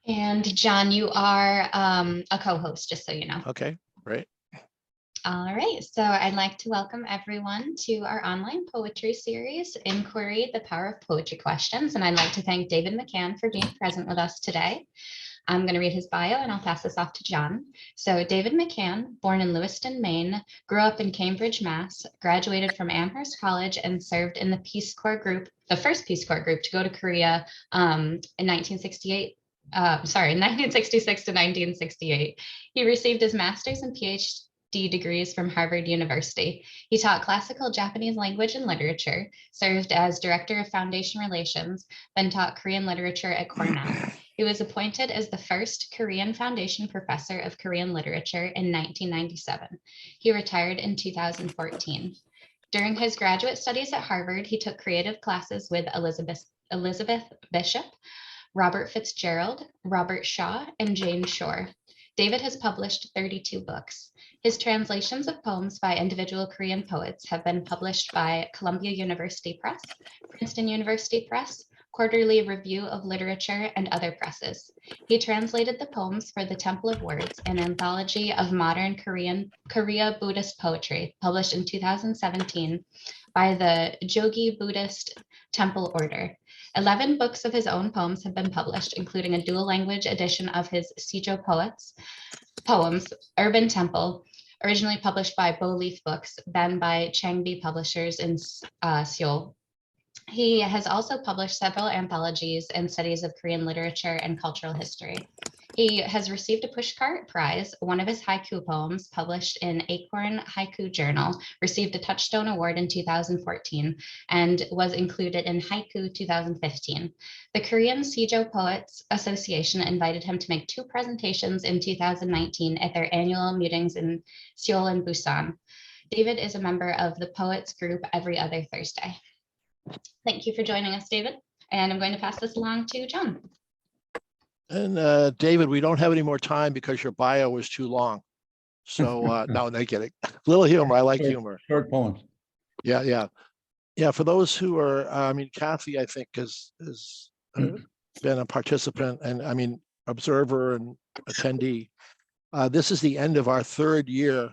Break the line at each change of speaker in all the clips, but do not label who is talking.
And John, you are a co-host, just so you know.
Okay, great.
All right, so I'd like to welcome everyone to our online poetry series, Inquiry, the Power of Poetry Questions. And I'd like to thank David McCann for being present with us today. I'm going to read his bio and I'll pass this off to John. So David McCann, born in Lewiston, Maine, grew up in Cambridge, Mass, graduated from Amherst College and served in the Peace Corps group, the first Peace Corps group to go to Korea in 1966 to 1968. He received his master's and PhD degrees from Harvard University. He taught classical Japanese language and literature, served as director of foundation relations, then taught Korean literature at Cornell. He was appointed as the first Korean Foundation Professor of Korean Literature in 1997. He retired in 2014. During his graduate studies at Harvard, he took creative classes with Elizabeth Bishop, Robert Fitzgerald, Robert Shaw, and Jane Shore. David has published 32 books. His translations of poems by individual Korean poets have been published by Columbia University Press, Princeton University Press, Quarterly Review of Literature, and other presses. He translated the poems for The Temple of Words, an anthology of modern Korea Buddhist poetry, published in 2017 by the Jogi Buddhist Temple Order. 11 books of his own poems have been published, including a dual language edition of his shijo poems, Urban Temple, originally published by Bo Leaf Books, then by Changbi Publishers in Seoul. He has also published several anthologies and studies of Korean literature and cultural history. He has received a Pushcart Prize. One of his haiku poems, published in Acorn Haiku Journal, received a Touchstone Award in 2014 and was included in Haiku 2015. The Korean Shijo Poets Association invited him to make 2 presentations in 2019 at their annual meetings in Seoul and Busan. David is a member of the Poets Group Every Other Thursday. Thank you for joining us, David. And I'm going to pass this along to John.
And David, we don't have any more time because your bio was too long. So no kidding. Little humor. I like humor.
Short poems.
Yeah. For those who are, Kathy, I think has been a participant and observer and attendee. This is the end of our 3rd year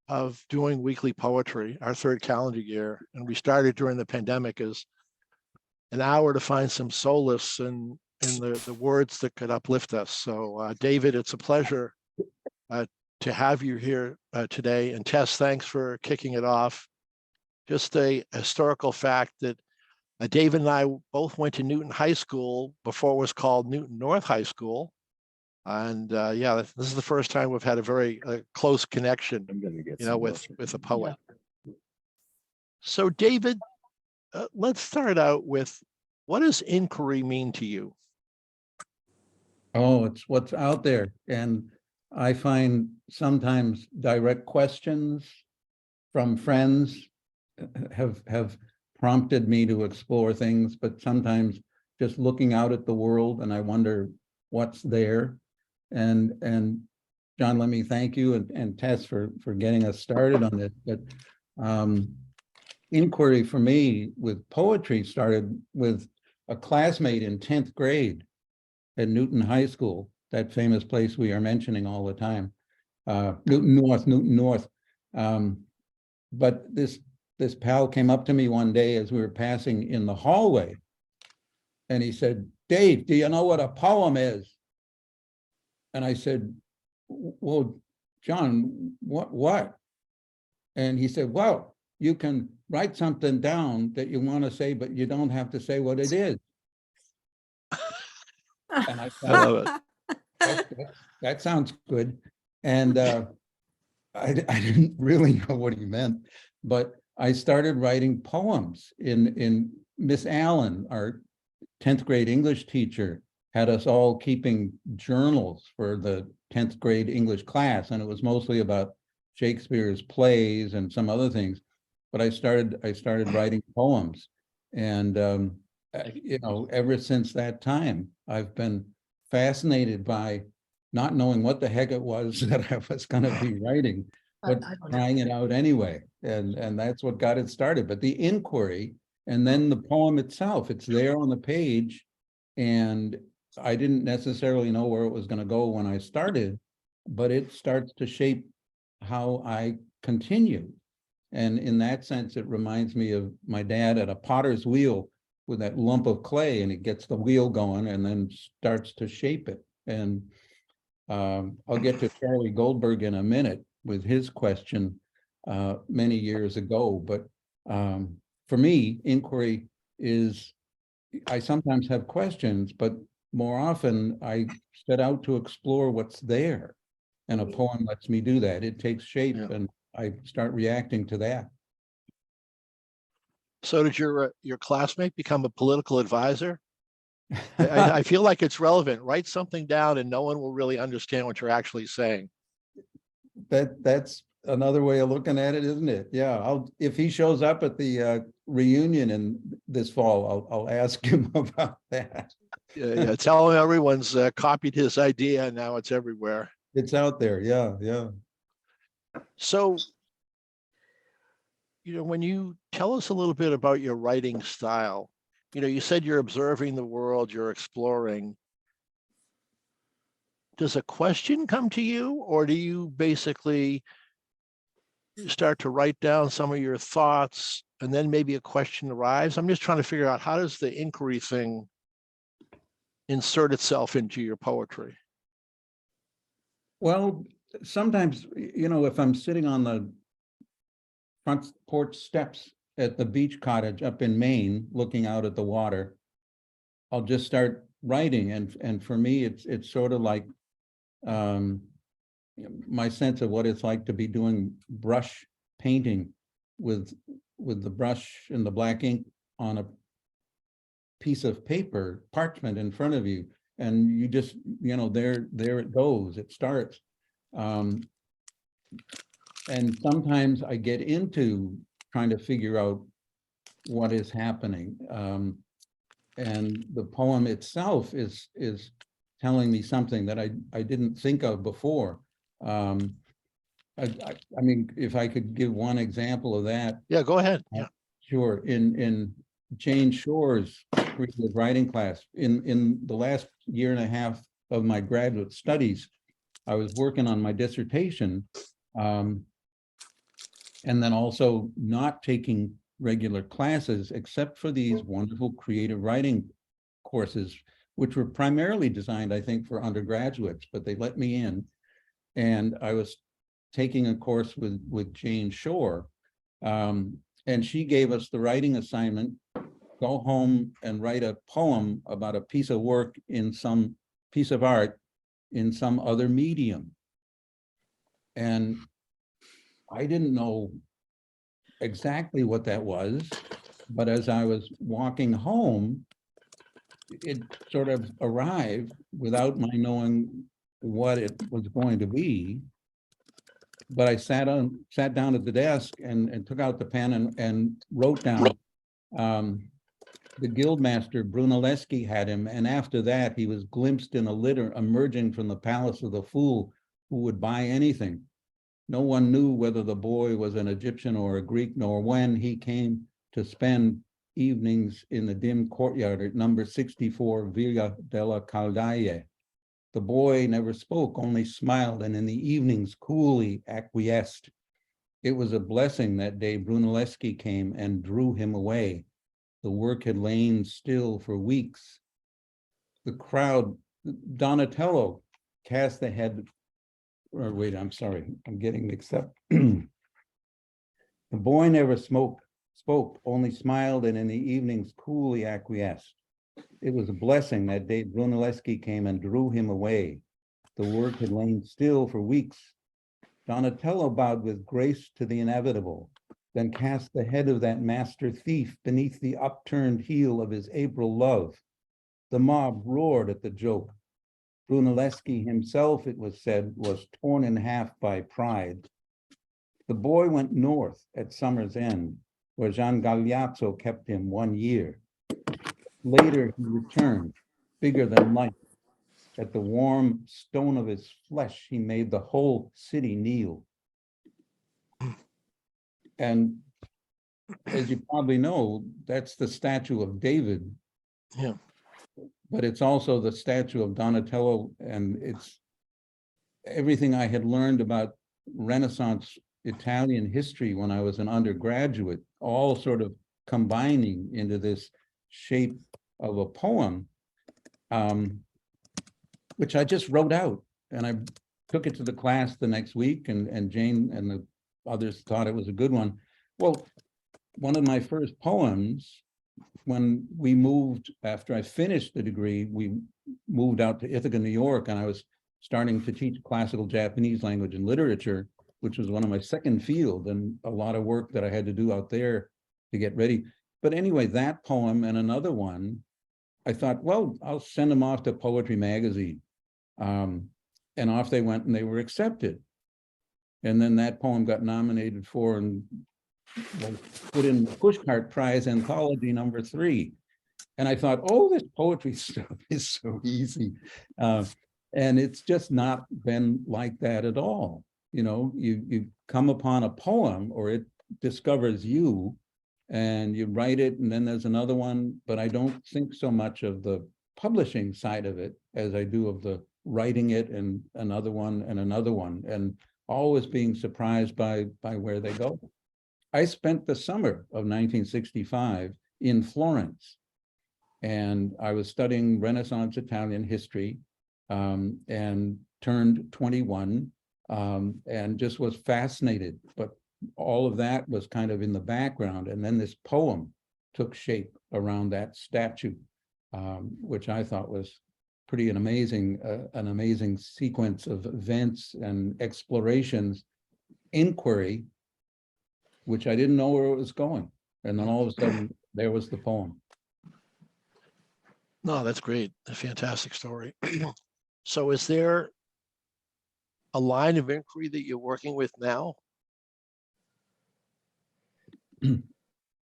of doing weekly poetry, our 3rd calendar year. And we started during the pandemic as an hour to find some solace in the words that could uplift us. So David, it's a pleasure to have you here today. And Tess, thanks for kicking it off. Just a historical fact that David and I both went to Newton High School before it was called Newton North High School. And this is the first time we've had a very close connection, with a poet. Yeah. So David, let's start out with, what does inquiry mean to you?
Oh, it's what's out there. And I find sometimes direct questions from friends have prompted me to explore things, but sometimes just looking out at the world and I wonder what's there. And John, let me thank you and Tess for getting us started on this. But inquiry for me with poetry started with a classmate in 10th grade at Newton High School, that famous place we are mentioning all the time, Newton North. But this pal came up to me one day as we were passing in the hallway, and he said, "Dave, do you know what a poem is?" And I said, "Well, John, what?" And he said, "Well, you can write something down that you want to say, but you don't have to say what it is." And I thought, that sounds good. And I didn't really know what he meant, but I started writing poems. In Miss Allen, our 10th grade English teacher, had us all keeping journals for the 10th grade English class, and it was mostly about Shakespeare's plays and some other things. But I started writing poems, and ever since that time, I've been fascinated by not knowing what the heck it was that I was going to be writing, but trying it out anyway. And that's what got it started. But the inquiry, and then the poem itself, it's there on the page. And I didn't necessarily know where it was going to go when I started, but it starts to shape how I continue. And in that sense, it reminds me of my dad at a potter's wheel with that lump of clay, and it gets the wheel going and then starts to shape it. And I'll get to Charlie Goldberg in a minute with his question many years ago. But for me, inquiry is, I sometimes have questions, but more often I set out to explore what's there. And a poem lets me do that. It takes shape,
Yeah.
and I start reacting to that.
So did your classmate become a political advisor? I feel like it's relevant. Write something down and no one will really understand what you're actually saying.
That's another way of looking at it, isn't it? Yeah, if he shows up at the reunion in this fall, I'll ask him about that.
Yeah, tell him everyone's copied his idea and now it's everywhere.
It's out there. Yeah.
So, when you tell us a little bit about your writing style, you said you're observing the world, you're exploring. Does a question come to you, or do you basically start to write down some of your thoughts and then maybe a question arrives? I'm just trying to figure out, how does the inquiry thing insert itself into your poetry?
Well, sometimes, if I'm sitting on the front porch steps at the beach cottage up in Maine, looking out at the water, I'll just start writing. And for me, it's sort of like my sense of what it's like to be doing brush painting with the brush and the black ink on a piece of paper, parchment in front of you. And you just, there it goes, it starts. And sometimes I get into trying to figure out what is happening. And the poem itself is telling me something that I didn't think of before. I mean, if I could give one example of that.
Yeah, go ahead. Yeah,
sure. In Jane Shore's creative writing class, in the last year and a half of my graduate studies, I was working on my dissertation, and then also not taking regular classes except for these wonderful creative writing courses, which were primarily designed, I think, for undergraduates, but they let me in. And I was taking a course with Jane Shore, and she gave us the writing assignment: go home and write a poem about a piece of work in some piece of art in some other medium. And I didn't know exactly what that was, but as I was walking home, it sort of arrived without my knowing what it was going to be. But I sat down at the desk and took out the pen and wrote down. The guildmaster Brunelleschi had him, and after that he was glimpsed in a litter emerging from the palace of the fool who would buy anything. No one knew whether the boy was an Egyptian or a Greek, nor when he came to spend evenings in the dim courtyard at number 64 Villa della Caldaie. The boy never spoke, only smiled, and in the evenings coolly acquiesced. It was a blessing that day Brunelleschi came and drew him away. The work had lain still for weeks. The crowd, Donatello cast the head, or wait, I'm sorry, I'm getting mixed up. The boy never spoke, only smiled, and in the evenings coolly acquiesced. It was a blessing that day Brunelleschi came and drew him away. The work had lain still for weeks. Donatello bowed with grace to the inevitable, then cast the head of that master thief beneath the upturned heel of his April love. The mob roared at the joke. Brunelleschi himself, it was said, was torn in half by pride. The boy went north at summer's end, where Gian Gagliazzo kept him 1 year. Later he returned, bigger than life. At the warm stone of his flesh, he made the whole city kneel. And as you probably know, that's the statue of David.
Yeah.
but it's also the statue of Donatello, and it's everything I had learned about Renaissance Italian history when I was an undergraduate, all sort of combining into this shape of a poem, which I just wrote out, and I took it to the class the next week, and Jane and the others thought it was a good one. Well, one of my first poems, when we moved, after I finished the degree, we moved out to Ithaca, New York, and I was starting to teach classical Japanese language and literature, which was one of my second field, and a lot of work that I had to do out there to get ready. But anyway, that poem and another one, I thought, well, I'll send them off to Poetry Magazine. And off they went, and they were accepted. And then that poem got nominated for and was put in the Pushcart Prize Anthology #3. And I thought, oh, this poetry stuff is so easy. And it's just not been like that at all. You know, you come upon a poem, or it discovers you, and you write it, and then there's another one. But I don't think so much of the publishing side of it as I do of the writing it, and another one, and always being surprised by where they go. I spent the summer of 1965 in Florence, and I was studying Renaissance Italian history, and turned 21, and just was fascinated. But all of that was kind of in the background, and then this poem took shape around that statue, which I thought was pretty an amazing sequence of events and explorations, inquiry, which I didn't know where it was going. And then all of a sudden, there was the poem.
No, that's great. A fantastic story. So is there a line of inquiry that you're working with now?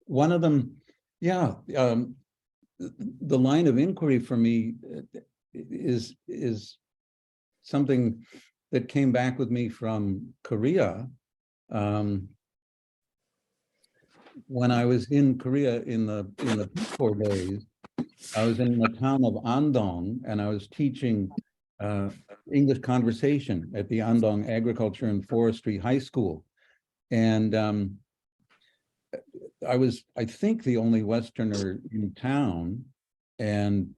One of them, yeah. The line of inquiry for me is something that came back with me from Korea. When I was in Korea in the Peace Corps days, I was in the town of Andong, and I was teaching English conversation at the Andong Agriculture and Forestry High School. And I was, I think, the only Westerner in town, and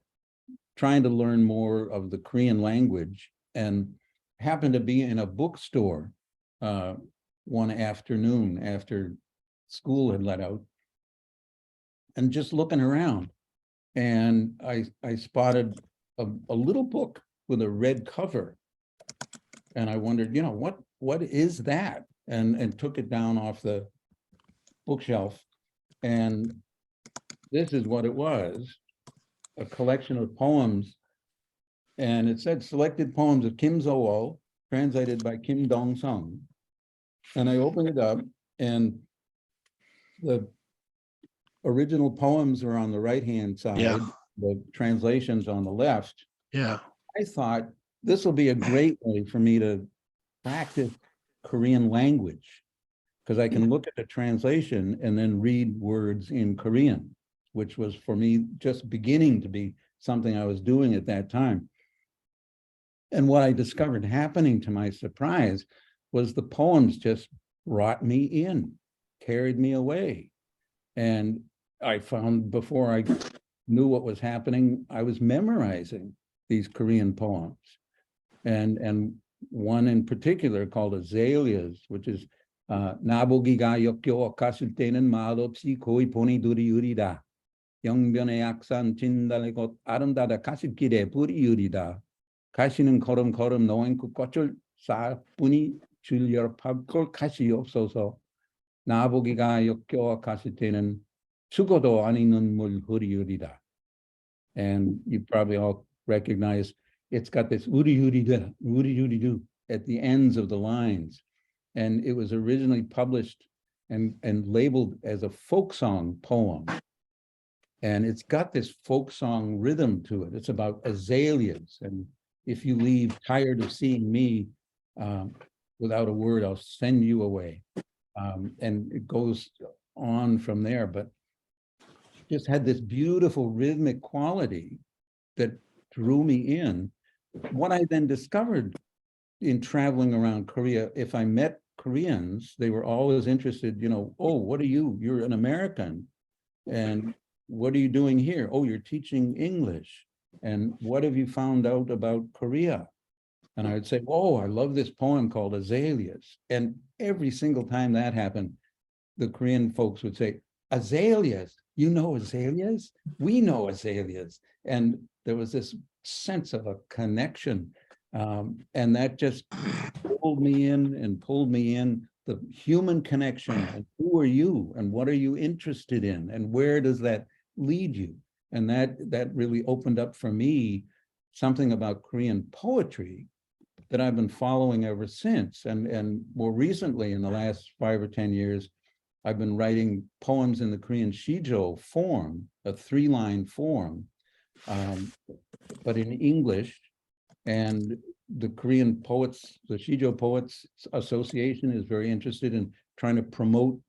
trying to learn more of the Korean language, and happened to be in a bookstore one afternoon after school had let out, and just looking around, and I spotted a little book with a red cover, and I wondered, you know, what is that? And took it down off the bookshelf, and this is what it was: a collection of poems, and it said selected poems of Kim So-oh, translated by Kim Dong-sung. And I opened it up, and the original poems are on the right-hand side,
Yeah.
the translations on the left.
Yeah.
I thought this will be a great way for me to practice Korean language, because I can look at the translation and then read words in Korean, which was for me just beginning to be something I was doing at that time. And what I discovered happening, to my surprise, was the poems just brought me in, carried me away. And I found, before I knew what was happening, I was memorizing these Korean poems. And one in particular called Azaleas, which is 나보기가 역겨웠을 때는 맛없이 고이 보니 두리유리다. 영변의 약산 진달래 곧 아름다다 가십길에 불이유리다. 가시는 걸음 노인국 꽃을 쌓뿐이 줄여 밟골 가시 없어서 나보기가 역겨웠을 때는 죽어도 안 익는 물 흐리유리다. And you probably all recognize it's got this uri-uri-do at the ends of the lines. And it was originally published and labeled as a folk song poem. And it's got this folk song rhythm to it. It's about azaleas. And if you leave tired of seeing me without a word, I'll send you away. And it goes on from there, but just had this beautiful rhythmic quality that drew me in. What I then discovered in traveling around Korea, if I met Koreans, they were always interested, you know, oh, what are you? You're an American. And what are you doing here? Oh, you're teaching English. And what have you found out about Korea? And I would say, oh, I love this poem called Azaleas. And every single time that happened, the Korean folks would say, azaleas, you know azaleas? We know azaleas. And there was this sense of a connection. And that just pulled me in and pulled me in, the human connection. And who are you? And what are you interested in? And where does that lead you? And that really opened up for me something about Korean poetry that I've been following ever since. And more recently, in the last 5 or 10 years, I've been writing poems in the Korean shijo form, a 3-line form, but in English. And the Korean Poets, the Shijo Poets Association is very interested in trying to promote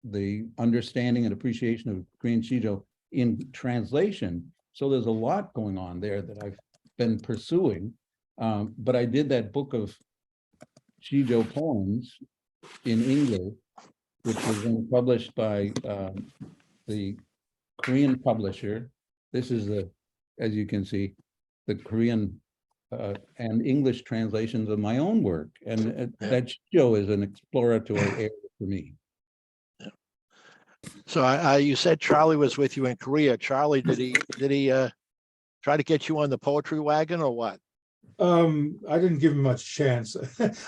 the understanding and appreciation of Korean Shijo in translation. So there's a lot going on there that I've been pursuing. But I did that book of Shijo poems in English, which was then published by the Korean publisher. This is the, as you can see, the Korean and English translations of my own work. And that show is an exploratory area for me.
So you said Charlie was with you in Korea. Charlie, did he try to get you on the poetry wagon or what?
I didn't give him much chance.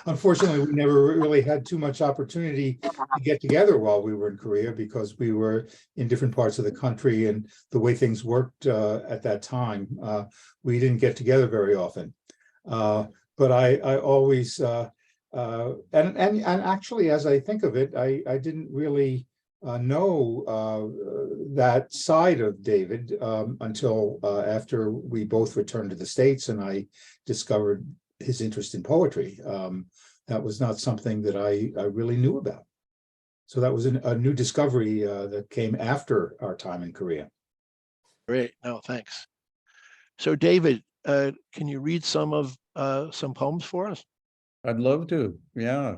Unfortunately, we never really had too much opportunity to get together while we were in Korea because we were in different parts of the country, and the way things worked at that time, we didn't get together very often. But I always and actually, as I think of it, I didn't really know that side of David until after we both returned to the States and I discovered his interest in poetry. That was not something that I really knew about. So that was a new discovery that came after our time in Korea.
Great, no, thanks. So David, can you read some poems for us?
I'd love to, yeah.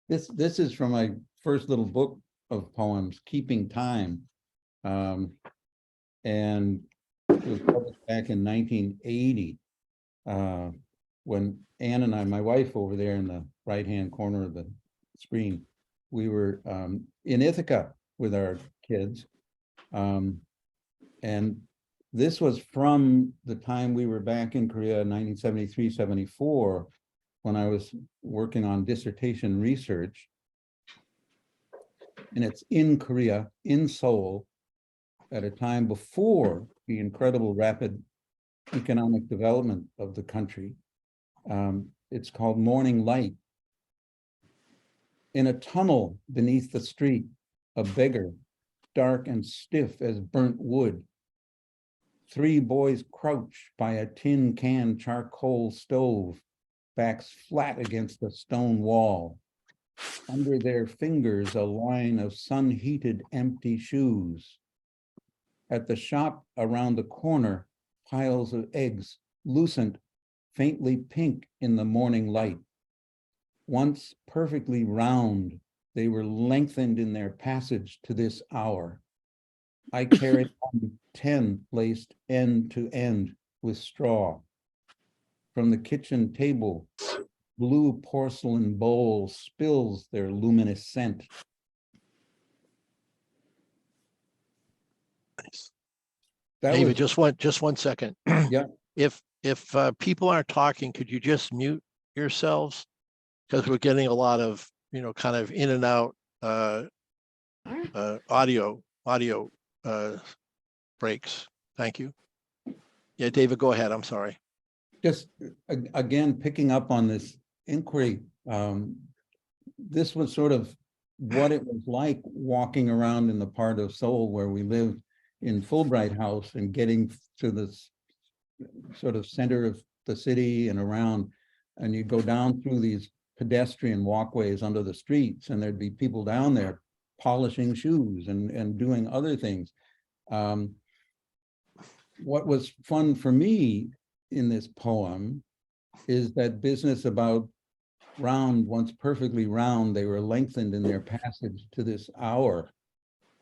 This is from my first little book of poems, Keeping Time. And it was published back in 1980, when Ann and I, my wife over there in the right-hand corner of the screen, we were in Ithaca with our kids. And this was from the time we were back in Korea, 1973, 74, when I was working on dissertation research. And it's in Korea, in Seoul, at a time before the incredible rapid economic development of the country. It's called Morning Light. In a tunnel beneath the street, a beggar, dark and stiff as burnt wood. 3 boys crouch by a tin can charcoal stove, backs flat against a stone wall. Under their fingers, a line of sun-heated empty shoes. At the shop around the corner, piles of eggs, lucent, faintly pink in the morning light. Once perfectly round, they were lengthened in their passage to this hour. I carried on 10 laced end to end with straw. From the kitchen table, blue porcelain bowl spills their luminous scent.
Nice.
That
David,
was,
just one second.
yeah.
If people aren't talking, could you just mute yourselves? Because we're getting a lot of, kind of in and out audio breaks. Thank you. Yeah, David, go ahead. I'm sorry.
Just again, picking up on this inquiry, this was sort of what it was like walking around in the part of Seoul where we lived in Fulbright House and getting to this sort of center of the city and around, and you go down through these pedestrian walkways under the streets, and there'd be people down there polishing shoes and doing other things. what was fun for me in this poem is that business about round, once perfectly round, they were lengthened in their passage to this hour.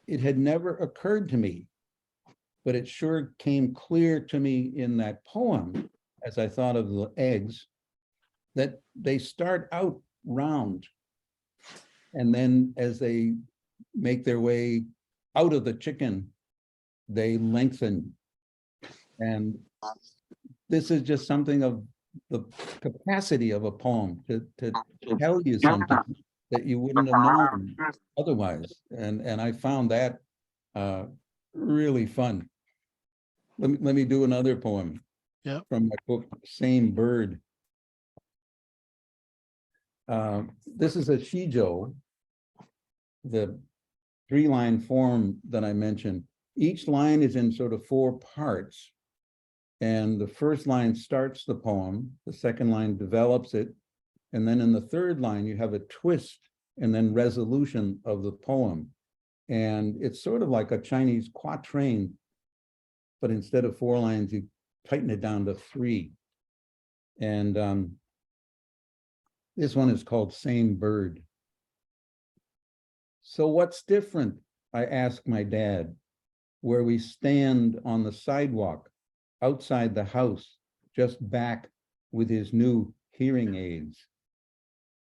It had never occurred to me, but it sure came clear to me in that poem, as I thought of the eggs, that they start out round. And then as they make their way out of the chicken, they lengthen. And this is just something of the capacity of a poem to tell you something that you wouldn't have known otherwise. And I found that really fun. Let me do another poem.
Yeah.
From my book, Same Bird. This is a shijo, the 3-line form that I mentioned. Each line is in sort of 4 parts. And the first line starts the poem, the second line develops it, and then in the third line you have a twist and then resolution of the poem. And it's sort of like a Chinese quatrain, but instead of 4 lines, you tighten it down to 3. And this one is called Same Bird. So what's different? I ask my dad, where we stand on the sidewalk outside the house, just back with his new hearing aids.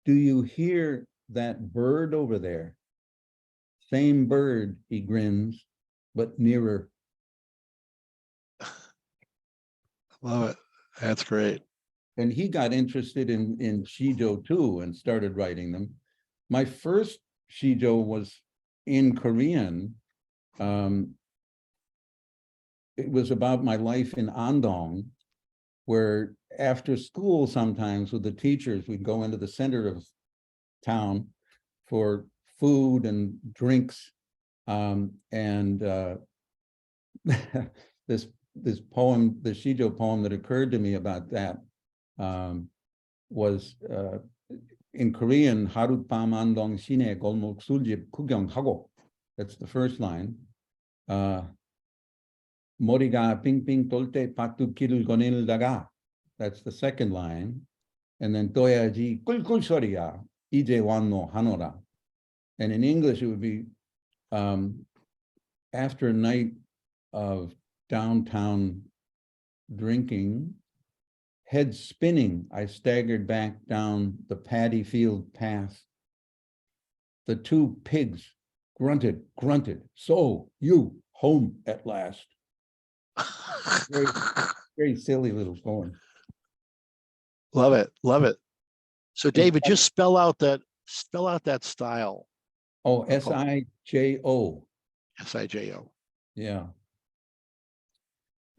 Do you hear that bird over there? Same bird, he grins, but nearer.
Love it. That's great.
And he got interested in shijo too and started writing them. My first shijo was in Korean. It was about my life in Andong, where after school sometimes with the teachers, we'd go into the center of town for food and drinks. This poem, the shijo poem that occurred to me about that was in Korean, 하룻밤 안동 시내 골목 술집 구경하고. That's the first line. 머리가 빙빙 돌 때 바둑길을 거닐다가. That's the second line. And then 떠야지 꿀꿀 소리야 이제 왔노 하노라. And in English it would be after a night of downtown drinking, head spinning, I staggered back down the paddy field path. The 2 pigs grunted, so you home at last. Very, very silly little poem.
Love it. Love it. So David, just spell out that style.
Oh, S-I-J-O.
S-I-J-O.
Yeah.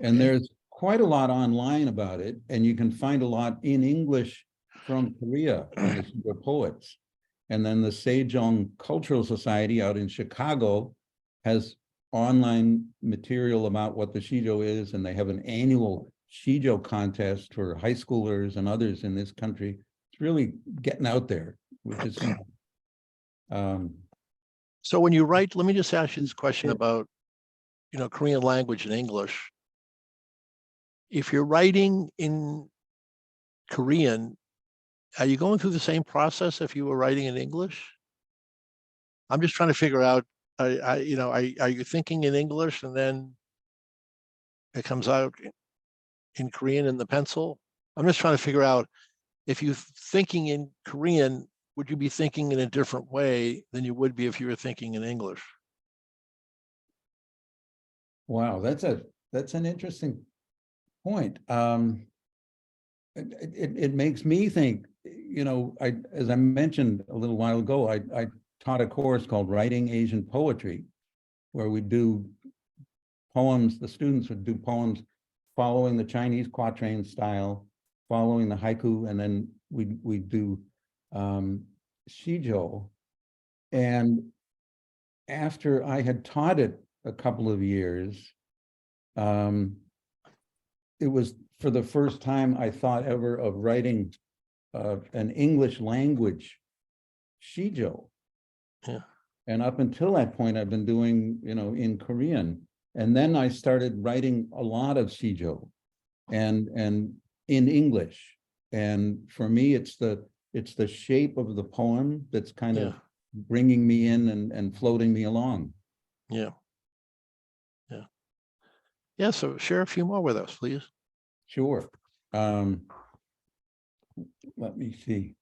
And there's quite a lot online about it, and you can find a lot in English from Korea, the poets. And then the Sejong Cultural Society out in Chicago has online material about what the shijo is, and they have an annual shijo contest for high schoolers and others in this country. It's really getting out there, which is
so when you write, let me just ask you this question about, Korean language and English. If you're writing in Korean, are you going through the same process if you were writing in English? I'm just trying to figure out, are you thinking in English and then it comes out in Korean in the pencil? I'm just trying to figure out, if you're thinking in Korean, would you be thinking in a different way than you would be if you were thinking in English?
Wow, that's an interesting point. It makes me think, as I mentioned a little while ago, I taught a course called Writing Asian Poetry, where we do poems, the students would do poems following the Chinese quatrain style, following the haiku, and then we do shijo. And after I had taught it a couple of years, it was for the first time I thought ever of writing an English language shijo.
Yeah.
And up until that point, I've been doing, in Korean. And then I started writing a lot of shijo and in English. And for me, it's the shape of the poem that's kind of bringing me in and floating me along.
Yeah. Yeah. Yeah. So share a few more with us, please.
Sure. Let me see.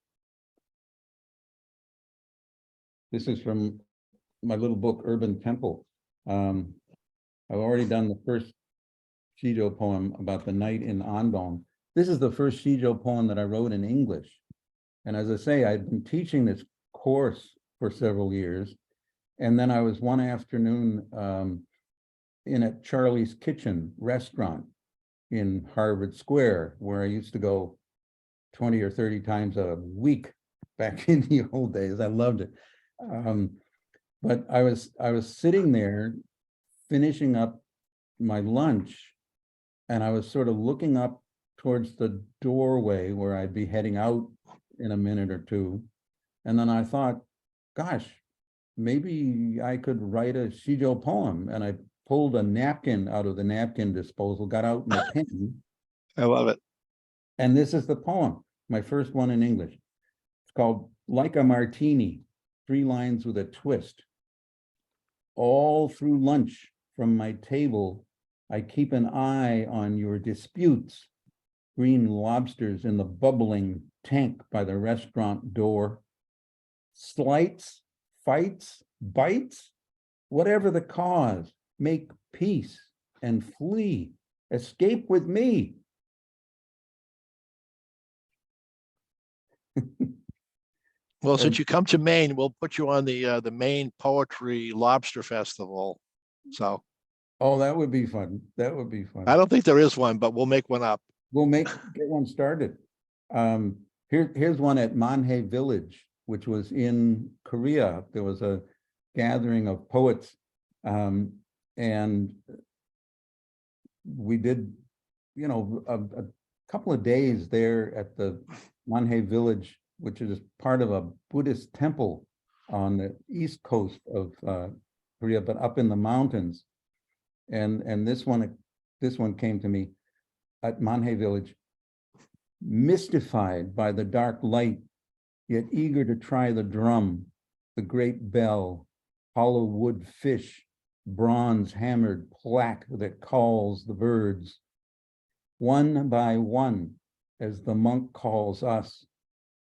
This is from my little book, Urban Temple. I've already done the first shijo poem about the night in Andong. This is the first shijo poem that I wrote in English. And as I say, I'd been teaching this course for several years. And then I was one afternoon in a Charlie's Kitchen restaurant in Harvard Square, where I used to go 20 or 30 times a week back in the old days. I loved it. But I was sitting there finishing up my lunch, and I was sort of looking up towards the doorway where I'd be heading out in a minute or two. And then I thought, gosh, maybe I could write a shijo poem. And I pulled a napkin out of the napkin disposal, got out my pen.
I love it.
And this is the poem, my first one in English. It's called Like a Martini, 3 lines with a twist. All through lunch from my table, I keep an eye on your disputes. Green lobsters in the bubbling tank by the restaurant door. Slights, fights, bites, whatever the cause, make peace and flee. Escape with me.
Well, since you come to Maine, we'll put you on the Maine Poetry Lobster Festival. So,
oh, that would be fun. That would be fun.
I don't think there is one, but we'll make one up.
We'll get one started. Here's one at Manhae Village, which was in Korea. There was a gathering of poets, and we did, a couple of days there at the Manhae Village, which is part of a Buddhist temple on the east coast of Korea, but up in the mountains. And this one came to me at Manhae Village, mystified by the dark light, yet eager to try the drum, the great bell, hollow wood fish, bronze hammered plaque that calls the birds. One by one, as the monk calls us,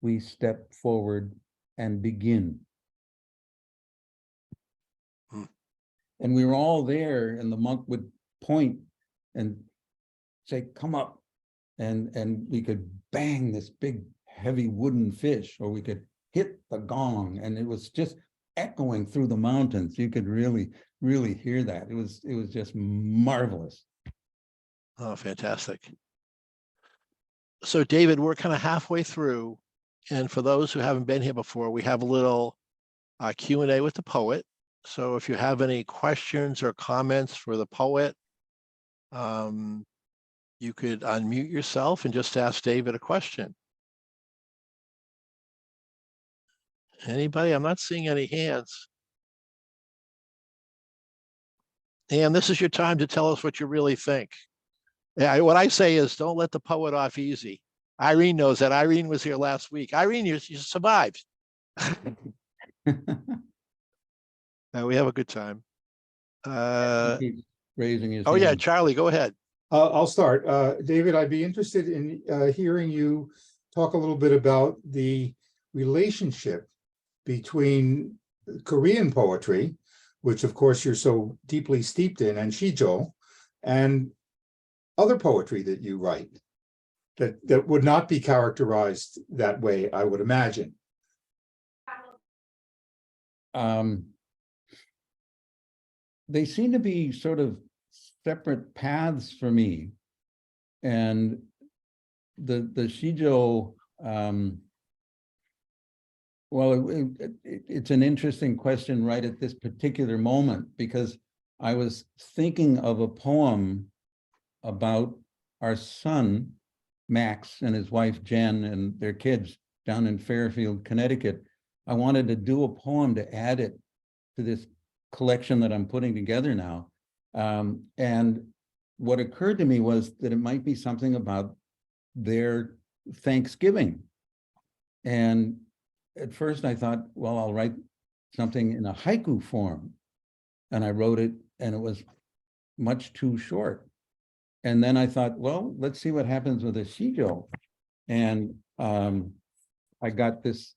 we step forward and begin. And we were all there, and the monk would point and say, come up. And we could bang this big, heavy wooden fish, or we could hit the gong, and it was just echoing through the mountains. You could really, really hear that. It was just marvelous.
Oh, fantastic. So, David, we're kind of halfway through. And for those who haven't been here before, we have a little Q&A with the poet. So if you have any questions or comments for the poet, you could unmute yourself and just ask David a question. Anybody? I'm not seeing any hands. And this is your time to tell us what you really think. Yeah, what I say is don't let the poet off easy. Irene knows that. Irene was here last week. Irene, you survived. We have a good time.
Raising his
oh,
hand.
yeah, Charlie, go ahead.
I'll start. David, I'd be interested in hearing you talk a little bit about the relationship between Korean poetry, which of course you're so deeply steeped in, and shijo, and other poetry that you write that would not be characterized that way, I would imagine.
They seem to be sort of separate paths for me. And the shijo, well, it's an interesting question right at this particular moment, because I was thinking of a poem about our son, Max, and his wife, Jen, and their kids down in Fairfield, Connecticut. I wanted to do a poem to add it to this collection that I'm putting together now. And what occurred to me was that it might be something about their Thanksgiving. And at first I thought, well, I'll write something in a haiku form. And I wrote it, and it was much too short. And then I thought, well, let's see what happens with a shijo. And I got this,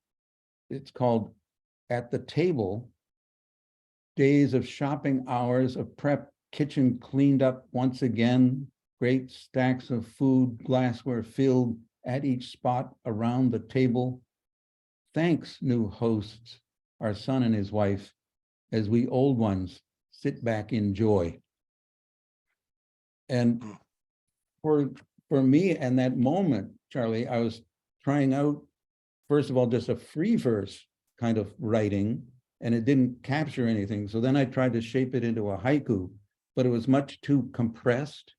it's called At the Table, Days of Shopping Hours of Prep, Kitchen Cleaned Up Once Again, Great Stacks of Food, Glassware Filled at each spot around the table. Thanks, new hosts, our son and his wife, as we old ones sit back in joy. And for me, and that moment, Charlie, I was trying out, first of all, just a free verse kind of writing, and it didn't capture anything. So then I tried to shape it into a haiku, but it was much too compressed.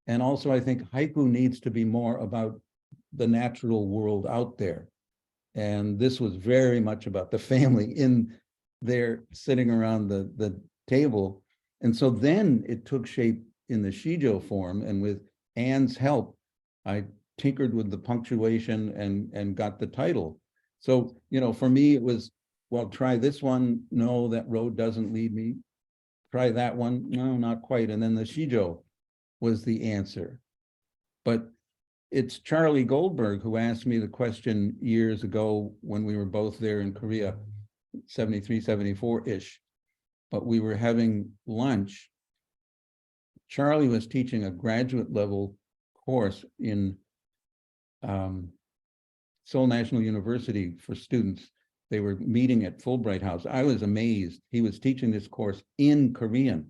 And also, I think haiku needs to be more about the natural world out there. And this was very much about the family in there sitting around the table. And so then it took shape in the shijo form, and with Anne's help, I tinkered with the punctuation and got the title. So, you know, for me, it was, well, try this one. No, that road doesn't lead me. Try that one. No, not quite. And then the shijo was the answer. But it's Charlie Goldberg who asked me the question years ago when we were both there in Korea, 73, 74-ish. But we were having lunch. Charlie was teaching a graduate level course in Seoul National University for students. They were meeting at Fulbright House. I was amazed. He was teaching this course in Korean.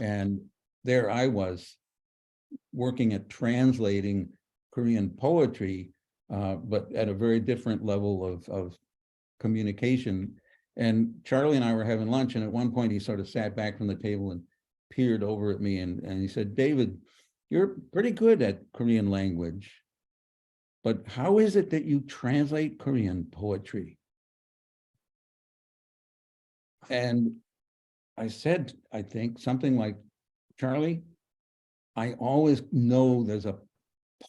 And there I was working at translating Korean poetry, but at a very different level of communication. And Charlie and I were having lunch, and at one point he sort of sat back from the table and peered over at me, and he said, David, you're pretty good at Korean language, but how is it that you translate Korean poetry? And I said, I think something like, Charlie, I always know there's a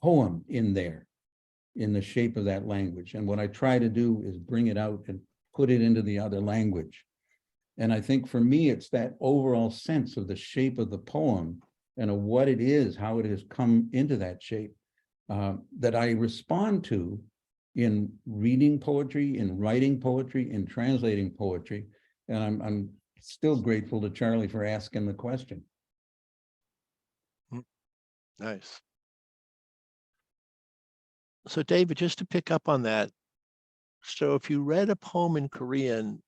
poem in there in the shape of that language. And what I try to do is bring it out and put it into the other language. And I think for me, it's that overall sense of the shape of the poem and of what it is, how it has come into that shape, that I respond to in reading poetry, in writing poetry, in translating poetry. And I'm still grateful to Charlie for asking the question.
Nice. So David, just to pick up on that, so if you read a poem in Korean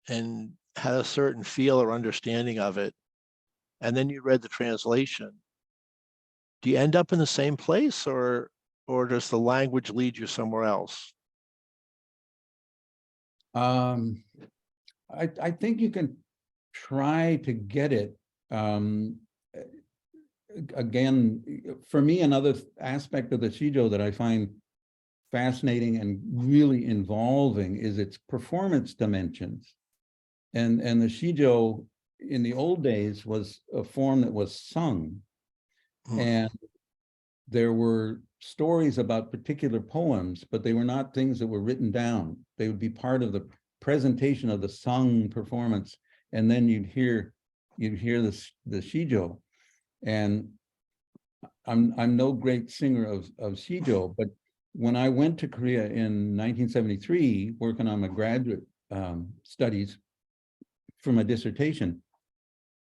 and had a certain feel or understanding of it, and then you read the translation, do you end up in the same place, or does the language lead you somewhere else?
I think you can try to get it. Again, for me, another aspect of the shijo that I find fascinating and really involving is its performance dimensions. And the shijo in the old days was a form that was sung. And there were stories about particular poems, but they were not things that were written down. They would be part of the presentation of the sung performance. And then you'd hear the shijo. And I'm no great singer of shijo, but when I went to Korea in 1973, working on my graduate studies for my dissertation,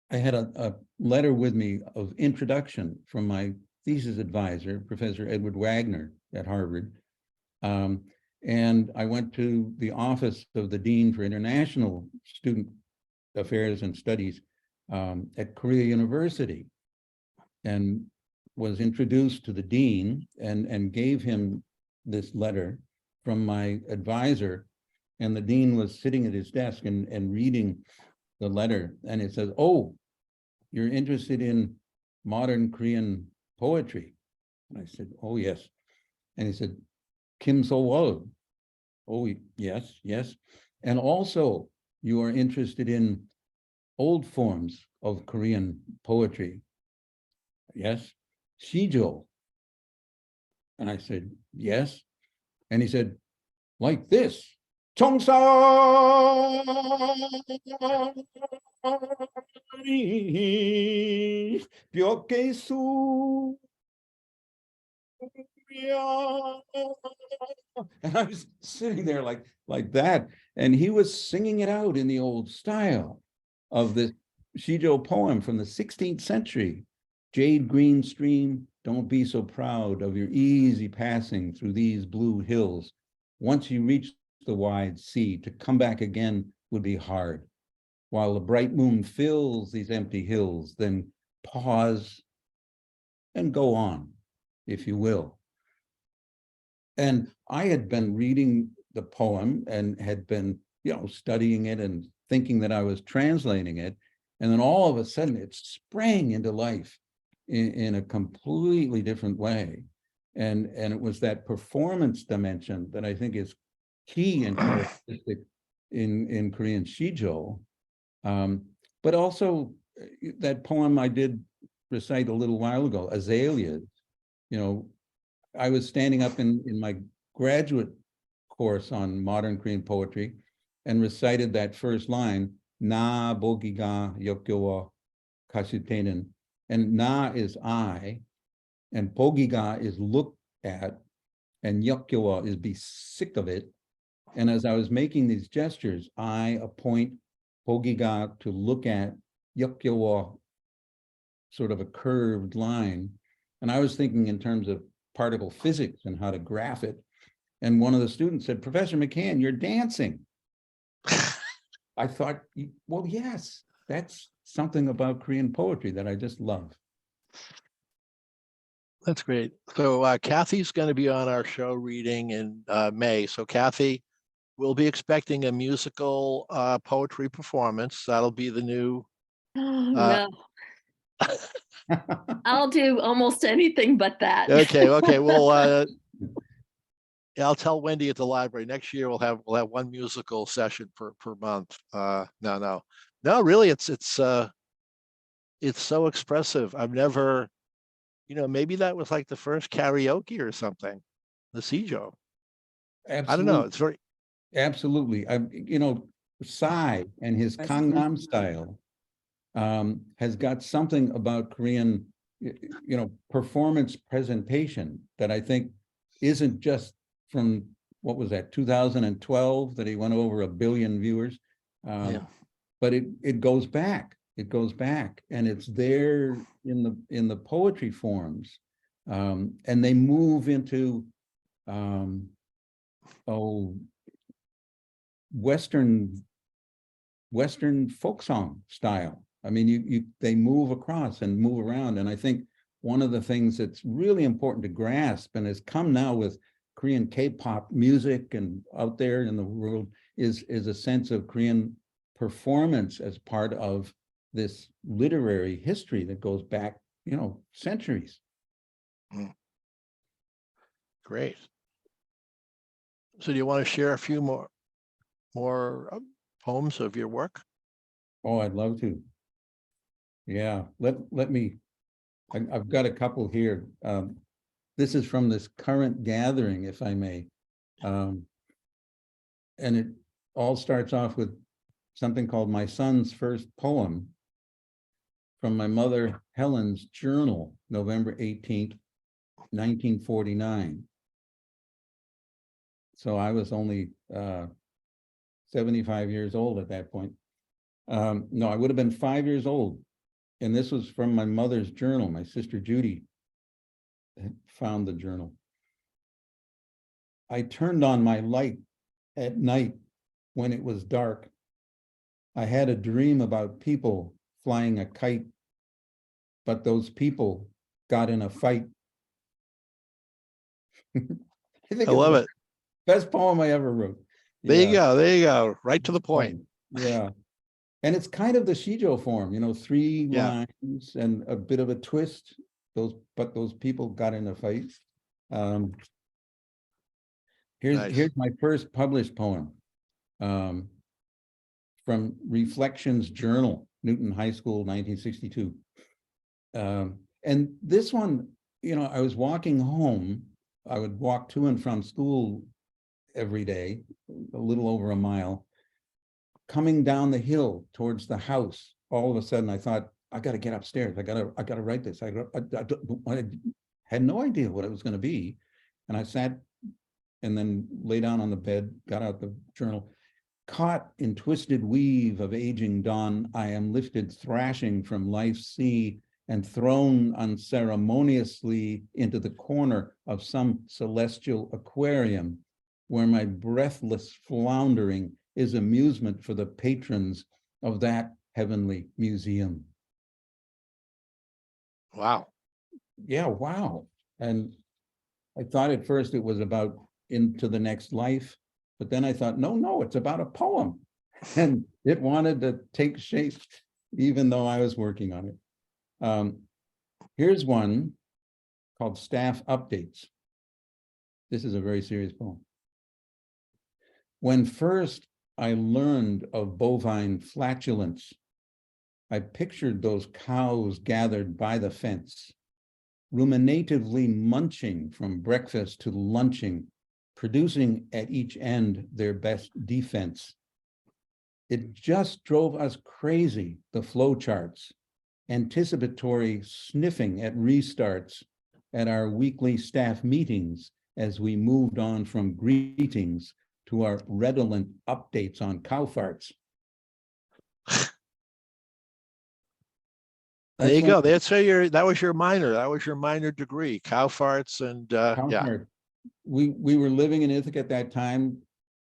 I had a letter with me of introduction from my thesis advisor, Professor Edward Wagner at Harvard. And I went to the office of the Dean for International Student Affairs and Studies at Korea University, and was introduced to the dean and gave him this letter from my advisor. And the dean was sitting at his desk and reading the letter, and it says, oh, you're interested in modern Korean poetry? And I said, oh, yes. And he said, Kim So-wol. Oh, yes. And also, you are interested in old forms of Korean poetry. Yes, shijo. And I said, yes. And he said, like this. 청사 벽계수. And I was sitting there like that, and he was singing it out in the old style of this shijo poem from the 16th century. Jade green stream, don't be so proud of your easy passing through these blue hills. Once you reach the wide sea, to come back again would be hard. While the bright moon fills these empty hills, then pause and go on, if you will. And I had been reading the poem and had been, studying it and thinking that I was translating it. And then all of a sudden it sprang into life in a completely different way. And it was that performance dimension that I think is key and characteristic in Korean shijo. But also that poem I did recite a little while ago, Azaleas, I was standing up in my graduate course on modern Korean poetry and recited that first line, na bogiga yokyowa kasutenen. And na is I, and bogiga is look at, and yokyowa is be sick of it. And as I was making these gestures, I appoint bogiga to look at, yokyowa, sort of a curved line. And I was thinking in terms of particle physics and how to graph it. And one of the students said, Professor McCann, you're dancing. I thought, well, yes, that's something about Korean poetry that I just love.
That's great. So Kathy's going to be on our show reading in May. So Kathy, we'll be expecting a musical poetry performance. That'll be the new.
Oh, no. I'll do almost anything but that.
Okay. Well, I'll tell Wendy at the library next year we'll have one musical session per month. No, really, it's so expressive. I've never, maybe that was like the first karaoke or something, the shijo.
Absolutely.
I don't know. It's very.
Absolutely. Psy and his Gangnam style has got something about Korean, performance presentation that I think isn't just from, what was that, 2012, that he went over 1 billion viewers. But it goes back. It goes back, and it's there in the poetry forms, and they move into Western folk song style. I mean, they move across and move around, and I think one of the things that's really important to grasp, and has come now with Korean K-pop music and out there in the world, is a sense of Korean performance as part of this literary history that goes back, centuries.
Great. So do you want to share a few more poems of your work?
Oh, I'd love to. Yeah, let me, I've got a couple here. This is from this current gathering, if I may. And it all starts off with something called My Son's First Poem, from my mother Helen's journal, November 18th, 1949. So I was only 75 years old at that point. No, I would have been 5 years old. And this was from my mother's journal. My sister Judy found the journal. I turned on my light at night when it was dark. I had a dream about people flying a kite, but those people got in a fight.
I love it.
Best poem I ever wrote.
There you go. Right to the point.
Yeah. And it's kind of the shijo form, 3 lines and a bit of a twist. But those people got in a fight. Here's my first published poem, from Reflections Journal, Newton High School, 1962. And this one, you know, I was walking home. I would walk to and from school every day, a little over a mile. Coming down the hill towards the house, all of a sudden I thought, I got to get upstairs. I got to write this. I had no idea what it was going to be. And I sat and then lay down on the bed, got out the journal. Caught in twisted weave of aging dawn, I am lifted thrashing from life's sea and thrown unceremoniously into the corner of some celestial aquarium, where my breathless floundering is amusement for the patrons of that heavenly museum.
Wow.
Yeah, wow. And I thought at first it was about into the next life, but then I thought, no, it's about a poem. And it wanted to take shape, even though I was working on it. Here's one called Staff Updates. This is a very serious poem. When first I learned of bovine flatulence, I pictured those cows gathered by the fence, ruminatively munching from breakfast to lunching, producing at each end their best defense. It just drove us crazy, the flow charts, anticipatory sniffing at restarts at our weekly staff meetings as we moved on from greetings to our redolent updates on cow farts.
There you go. That's where that was your minor. That was your minor degree, cow farts and yeah.
We were living in Ithaca at that time,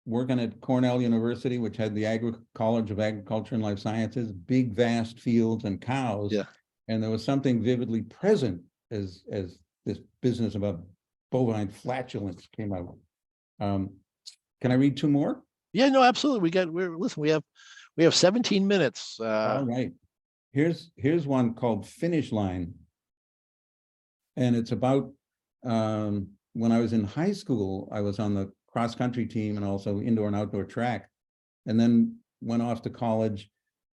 working at Cornell University, which had the College of Agriculture and Life Sciences, big, vast fields and cows.
Yeah.
And there was something vividly present as this business about bovine flatulence came out. Can I read two more?
Yeah, no, absolutely. We have 17 minutes.
All right. Here's one called Finish Line. And it's about when I was in high school, I was on the cross-country team and also indoor and outdoor track, and then went off to college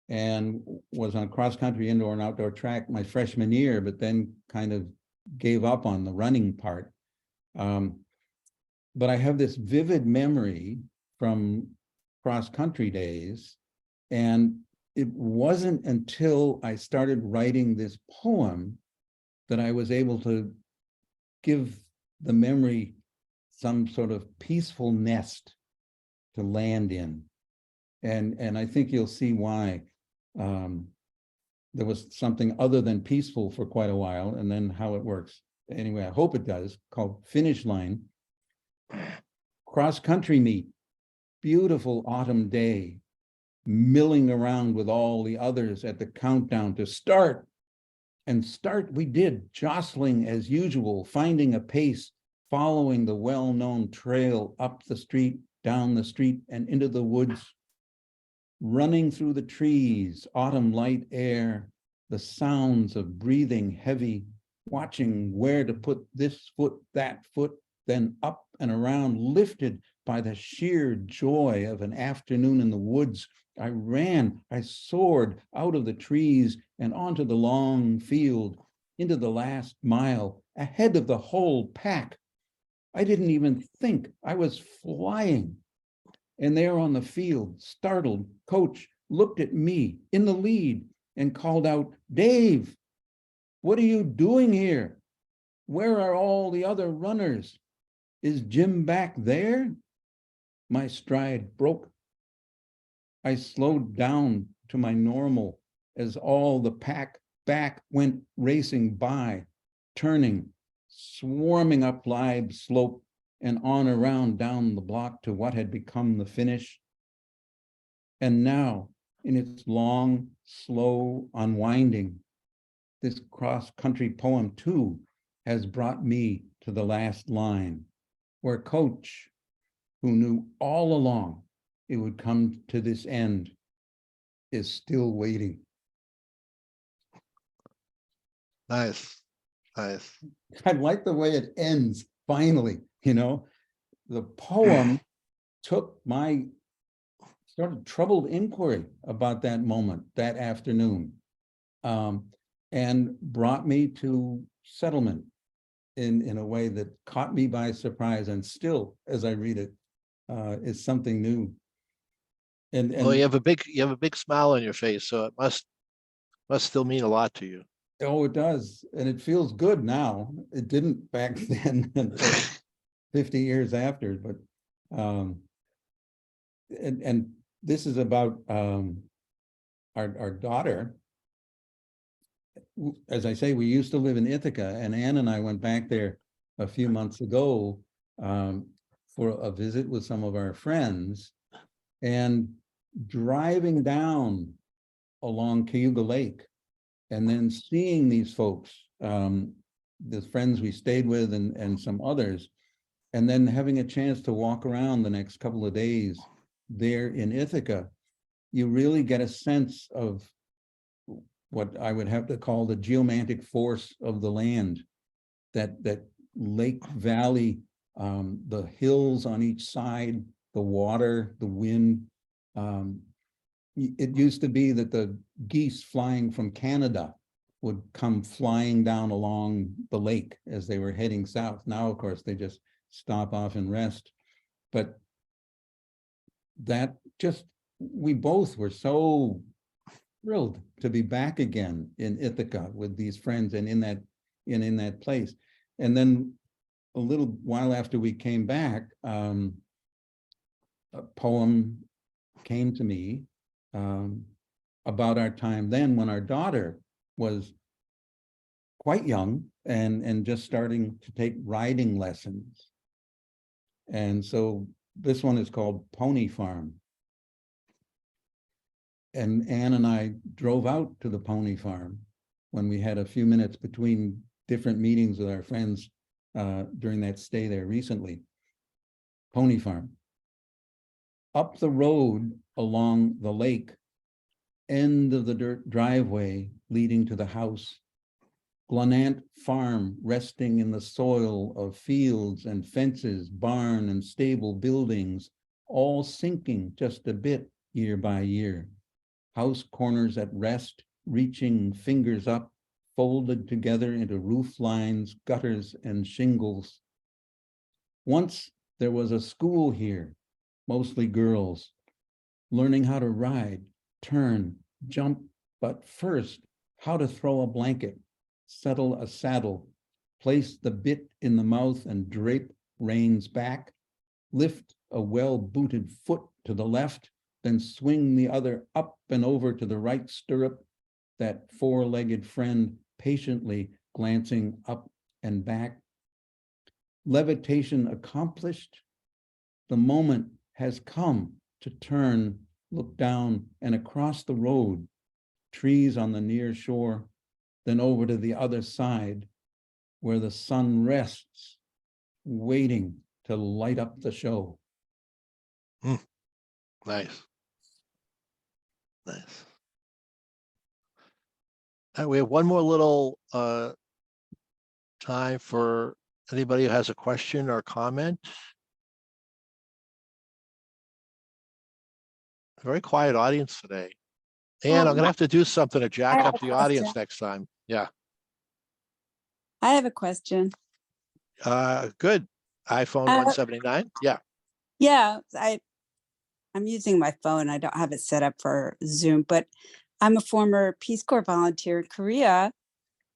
and was on cross-country, indoor and outdoor track my freshman year, but then kind of gave up on the running part. But I have this vivid memory from cross-country days, and it wasn't until I started writing this poem that I was able to give the memory some sort of peaceful nest to land in. And I think you'll see why there was something other than peaceful for quite a while, and then how it works. Anyway, I hope it does, called Finish Line. Cross-country meet, beautiful autumn day, milling around with all the others at the countdown to start. And start we did, jostling as usual, finding a pace, following the well-known trail up the street, down the street, and into the woods. Running through the trees, autumn light air, the sounds of breathing heavy, watching where to put this foot, that foot, then up and around, lifted by the sheer joy of an afternoon in the woods. I ran, I soared out of the trees and onto the long field, into the last mile, ahead of the whole pack. I didn't even think, I was flying. And there on the field, startled, coach looked at me in the lead and called out, "Dave, what are you doing here? Where are all the other runners? Is Jim back there?" My stride broke. I slowed down to my normal as all the pack back went racing by, turning, swarming up Live Slope and on around down the block to what had become the finish. And now, in its long, slow unwinding, this cross-country poem too has brought me to the last line, where coach, who knew all along it would come to this end, is still waiting.
Nice. Nice.
I like the way it ends, finally, you know. The poem took my sort of troubled inquiry about that moment, that afternoon, and brought me to settlement in a way that caught me by surprise, and still, as I read it, is something new. And
Well, you have a big smile on your face, so it must still mean a lot to you.
oh, it does, and it feels good now. It didn't back then until 50 years after, but and this is about our daughter. As I say, we used to live in Ithaca, and Ann and I went back there a few months ago for a visit with some of our friends, and driving down along Cayuga Lake and then seeing these folks, the friends we stayed with and some others, and then having a chance to walk around the next couple of days there in Ithaca, you really get a sense of what I would have to call the geomantic force of the land, that lake valley, the hills on each side, the water, the wind. It used to be that the geese flying from Canada would come flying down along the lake as they were heading south. Now, of course, they just stop off and rest. But that just, we both were so thrilled to be back again in Ithaca with these friends and in that place. And then a little while after we came back, a poem came to me about our time then, when our daughter was quite young and just starting to take riding lessons. And so this one is called Pony Farm. And Ann and I drove out to the pony farm when we had a few minutes between different meetings with our friends during that stay there recently. Pony farm. Up the road along the lake, end of the dirt driveway leading to the house, Glenant Farm resting in the soil of fields and fences, barn and stable buildings, all sinking just a bit year by year. House corners at rest, reaching fingers up, folded together into roof lines, gutters, and shingles. Once there was a school here, mostly girls, learning how to ride, turn, jump, but first, how to throw a blanket, settle a saddle, place the bit in the mouth and drape reins back, lift a well-booted foot to the left, then swing the other up and over to the right stirrup, that four-legged friend patiently glancing up and back. Levitation accomplished, the moment has come to turn, look down and across the road, trees on the near shore, then over to the other side where the sun rests, waiting to light up the show.
Nice. Nice. And we have one more little time for anybody who has a question or comment. Very quiet audience today. And I'm gonna have to do something to jack up the audience next time. Yeah.
I have a question.
Good. iPhone 179. Yeah.
Yeah, I'm using my phone. I don't have it set up for Zoom, but I'm a former Peace Corps volunteer in Korea,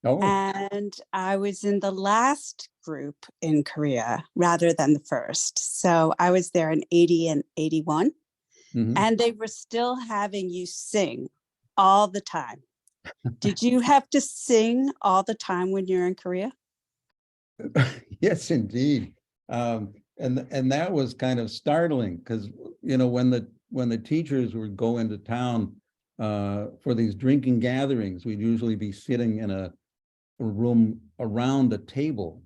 Oh,
and I was in the last group in Korea rather than the first. So I was there in 80 and 81, and they were still having you sing all the time. Did you have to sing all the time when you're in Korea?
yes, indeed. And that was kind of startling because, you know, when the teachers would go into town for these drinking gatherings, we'd usually be sitting in a room around a table.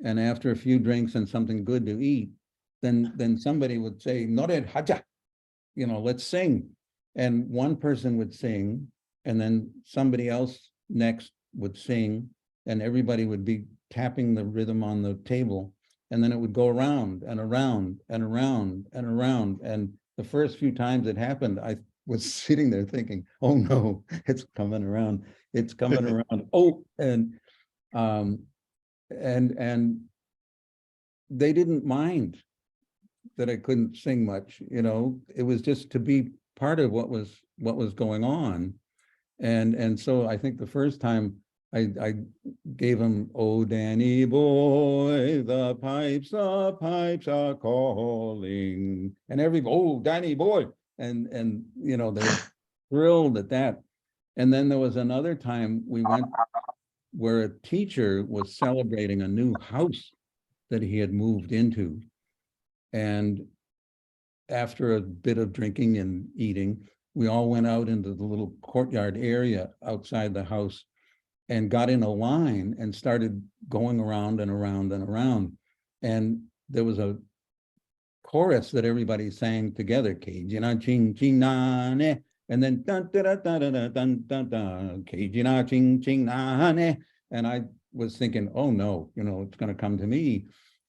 And after a few drinks and something good to eat, then somebody would say, "Nored haja," you know, let's sing. And one person would sing, and then somebody else next would sing, and everybody would be tapping the rhythm on the table. And then it would go around and around and around and around. And the first few times it happened, I was sitting there thinking, oh no, it's coming around. It's coming around. Oh, and they didn't mind that I couldn't sing much, you know. It was just to be part of what was going on. And so I think the first time I gave him, "Oh Danny boy, the pipes are calling," and "Oh Danny boy," and you know, they were thrilled at that. And then there was another time we went where a teacher was celebrating a new house that he had moved into, and after a bit of drinking and eating, we all went out into the little courtyard area outside the house and got in a line and started going around and around and around. And there was a chorus that everybody sang together, Keijina ching ching na ne, and then dun dun dun dun dun dun dun dun, Keijina ching ching na ne. And I was thinking, oh no, you know, it's going to come to me.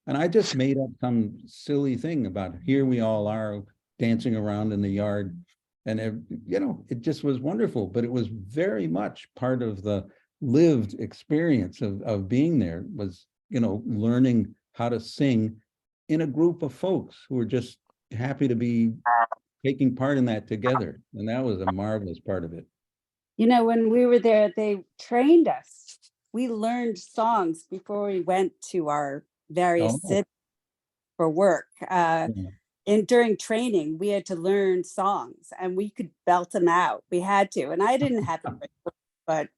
And I just made up some silly thing about, here we all are dancing around in the yard. And, you know, it just was wonderful, but it was very much part of the lived experience of being there, was, you know, learning how to sing in a group of folks who were just happy to be taking part in that together. And that was a marvelous part of it.
You know, when we were there, they trained us. We learned songs before we went to our various cities for work. And during training, we had to learn songs and we could belt them out. We had to. And I didn't have it, but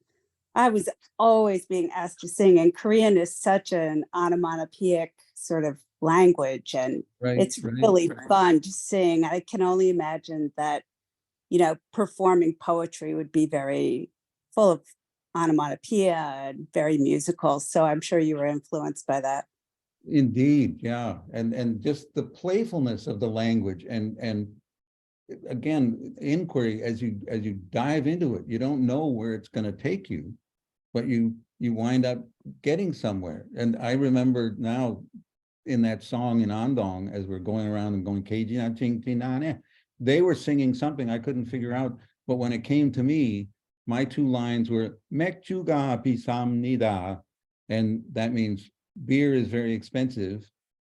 I was always being asked to sing. And Korean is such an onomatopoeic sort of language, and it's really fun to sing. I can only imagine that, you know, performing poetry would be very full of onomatopoeia and very musical. So I'm sure you were influenced by that.
Indeed, yeah. And just the playfulness of the language, and again, inquiry, as you dive into it, you don't know where it's going to take you, but you wind up getting somewhere. And I remember now in that song in Andong, as we're going around and going, Keijina ching ching na ne, they were singing something I couldn't figure out. But when it came to me, my two lines were Mekchuga pisam nida, and that means beer is very expensive.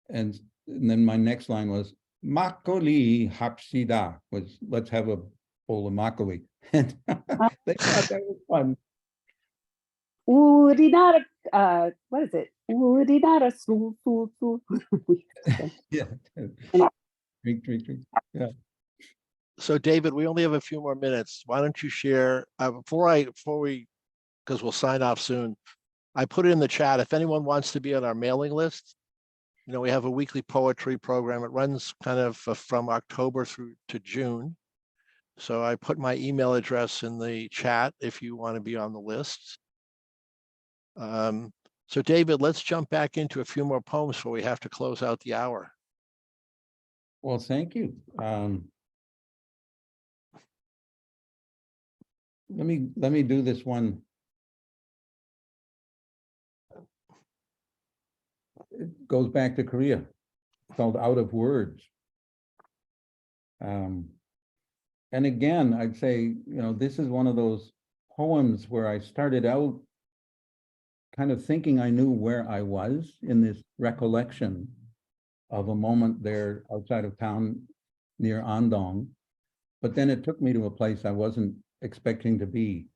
And then my next line was Makoli hapsida, was let's have a bowl of makgeolli. And they thought that was fun.
Urinara, what is it? Urinara su su su.
Yeah. Drink. Yeah.
So David, we only have a few more minutes. Why don't you share, before we, because we'll sign off soon, I put it in the chat. If anyone wants to be on our mailing list, you know, we have a weekly poetry program. It runs kind of from October through to June. So I put my email address in the chat if you want to be on the list. So David, let's jump back into a few more poems before we have to close out the hour.
Well, thank you. Let me do this one. It goes back to Korea. It's called Out of Words. And again, I'd say, you know, this is one of those poems where I started out kind of thinking I knew where I was in this recollection of a moment there outside of town near Andong. But then it took me to a place I wasn't expecting to be.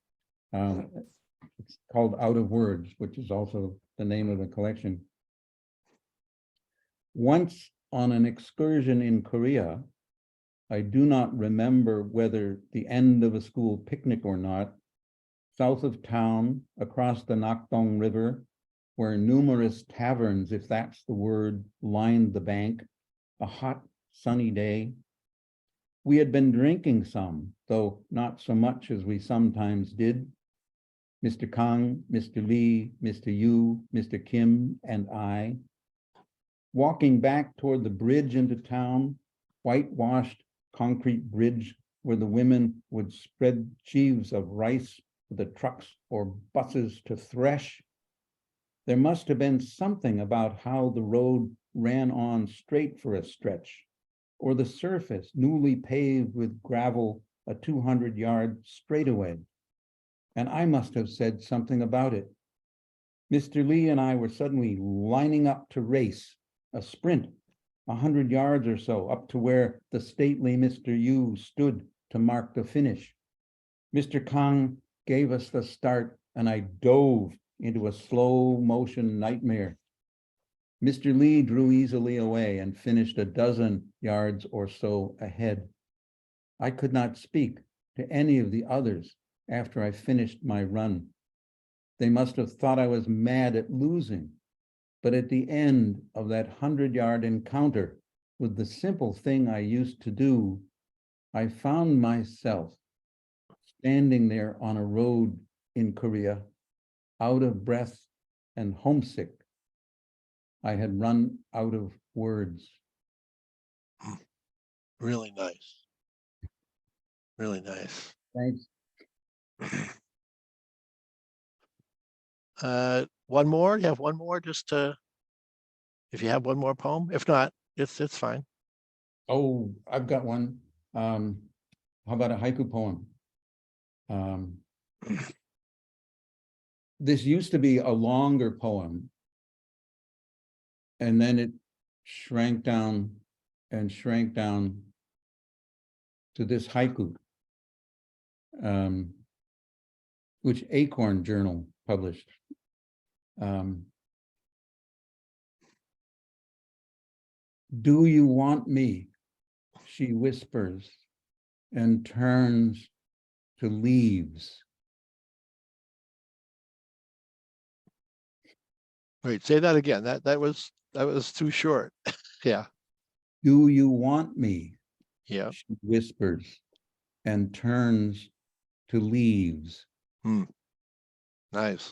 It's called Out of Words, which is also the name of the collection. Once on an excursion in Korea, I do not remember whether the end of a school picnic or not, south of town, across the Nakdong River, where numerous taverns, if that's the word, lined the bank, a hot, sunny day. We had been drinking some, though not so much as we sometimes did. Mr. Kang, Mr. Lee, Mr. Yu, Mr. Kim, and I, walking back toward the bridge into town, whitewashed concrete bridge where the women would spread sheaves of rice for the trucks or buses to thresh. There must have been something about how the road ran on straight for a stretch, or the surface newly paved with gravel a 200-yard straightaway. And I must have said something about it. Mr. Lee and I were suddenly lining up to race, a sprint, 100 yards or so, up to where the stately Mr. Yu stood to mark the finish. Mr. Kang gave us the start, and I dove into a slow motion nightmare. Mr. Lee drew easily away and finished a dozen yards or so ahead. I could not speak to any of the others after I finished my run. They must have thought I was mad at losing, but at the end of that 100-yard encounter with the simple thing I used to do, I found myself standing there on a road in Korea, out of breath and homesick. I had run out of words.
Really nice. Really nice.
Thanks.
One more? You have one more just to, if you have one more poem? If not, it's fine.
Oh, I've got one. How about a haiku poem? This used to be a longer poem, and then it shrank down to this haiku, which Acorn Journal published. Do you want me? She whispers and turns to leaves.
Wait, say that again. That was too short. Yeah.
Do you want me?
Yeah.
She whispers and turns to leaves.
Nice.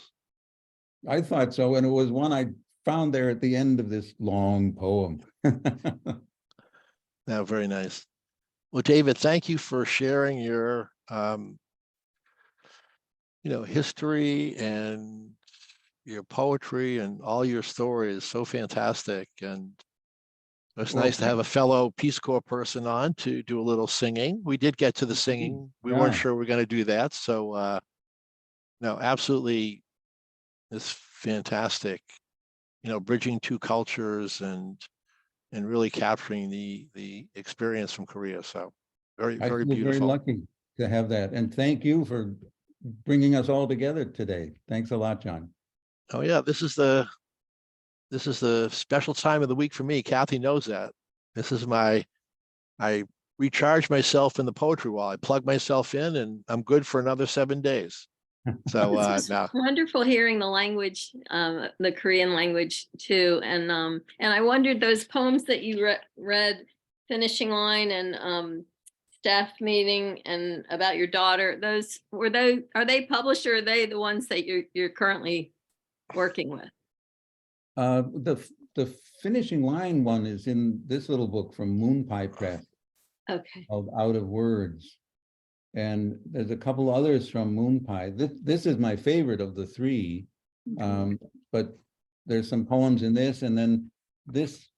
I thought so, and it was one I found there at the end of this long poem.
No, very nice. Well, David, thank you for sharing your history and your poetry and all your stories. So fantastic. And it's nice to have a fellow Peace Corps person on to do a little singing. We did get to the singing. We weren't sure we were going to do that. So no, absolutely, it's fantastic. Bridging two cultures and really capturing the experience from Korea. So very, very beautiful.
Very lucky to have that. And thank you for bringing us all together today. Thanks a lot, John.
Oh yeah, this is the special time of the week for me. Kathy knows that. This is I recharge myself in the poetry wall. I plug myself in and I'm good for another 7 days. So now
wonderful hearing the language, the Korean language too. And I wondered, those poems that you read, Finishing Line and Staff Meeting, and about your daughter, are they published, or are they the ones that you're currently working with?
The Finishing Line one is in this little book from Moon Pie Press.
Okay.
Called Out of Words. And there's a couple others from Moon Pie. This is my favorite of the three, but there's some poems in this, and then this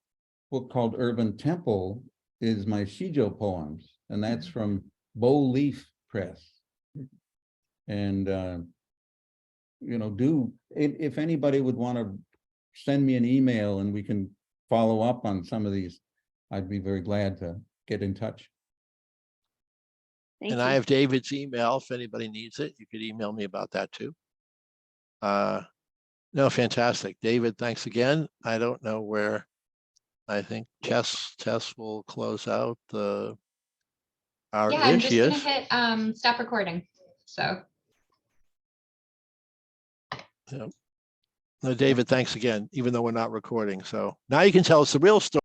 book called Urban Temple is my shijo poems, and that's from Bow Leaf Press. And if anybody would want to send me an email and we can follow up on some of these, I'd be very glad to get in touch.
I have David's email. If anybody needs it, you could email me about that too. No, fantastic. David, thanks again. I don't know where, I think Tess will close out our
Yeah, I'm just gonna hit stop recording. So.
Yeah. No, David, thanks again, even though we're not recording. So now you can tell us the real story.